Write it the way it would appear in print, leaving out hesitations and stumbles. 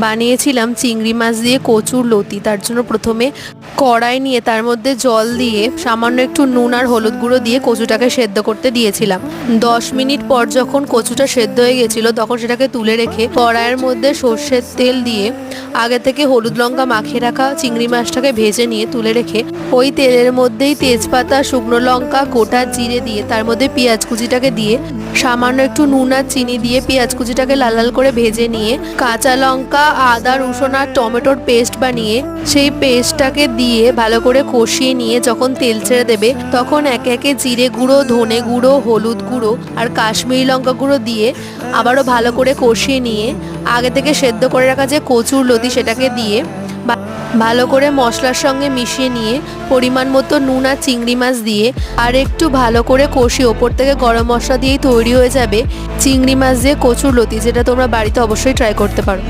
বানিয়েছিলাম চিংড়ি মাছ দিয়ে কচুর লতি। তার জন্য প্রথমে কড়াই নিয়ে তার মধ্যে জল দিয়ে সামান্য একটু নুন আর হলুদ গুঁড়ো দিয়ে কচুটাকে সেদ্ধ করতে দিয়েছিলাম। 10 মিনিট পর যখন কচুটা সেদ্ধ হয়ে গেছিলো তখন সেটাকে তুলে রেখে কড়াইয়ের মধ্যে সর্ষের তেল দিয়ে আগে থেকে হলুদ লঙ্কা মাখিয়ে রাখা চিংড়ি মাছটাকে ভেজে নিয়ে তুলে রেখে ওই তেলের মধ্যেই তেজপাতা, শুকনো লঙ্কা, গোটা জিরে দিয়ে তার মধ্যে পেঁয়াজ কুচিটাকে দিয়ে সামান্য একটু নুন আর চিনি দিয়ে পেঁয়াজ কুচিটাকে লাল লাল করে ভেজে নিয়ে কাঁচা লঙ্কা, আদা, রসুন আর টমেটোর পেস্ট বানিয়ে সেই পেস্টটাকে দিয়ে ভালো করে কষিয়ে নিয়ে যখন তেল ছেড়ে দেবে তখন একে একে জিরে গুঁড়ো, ধনে গুঁড়ো, হলুদ গুঁড়ো আর কাশ্মীরি লঙ্কা গুঁড়ো দিয়ে আবারও ভালো করে কষিয়ে নিয়ে আগে থেকে সেদ্ধ করে রাখা যে কচুর লতি সেটাকে দিয়ে ভালো করে মশলার সঙ্গে মিশিয়ে নিয়ে পরিমাণ মতো নুন আর চিংড়ি মাছ দিয়ে আর একটু ভালো করে কষিয়ে ওপর থেকে গরম মশলা দিয়েই তৈরি হয়ে যাবে চিংড়ি মাছ দিয়ে কচুর লতি, যেটা তোমরা বাড়িতে অবশ্যই ট্রাই করতে পারো।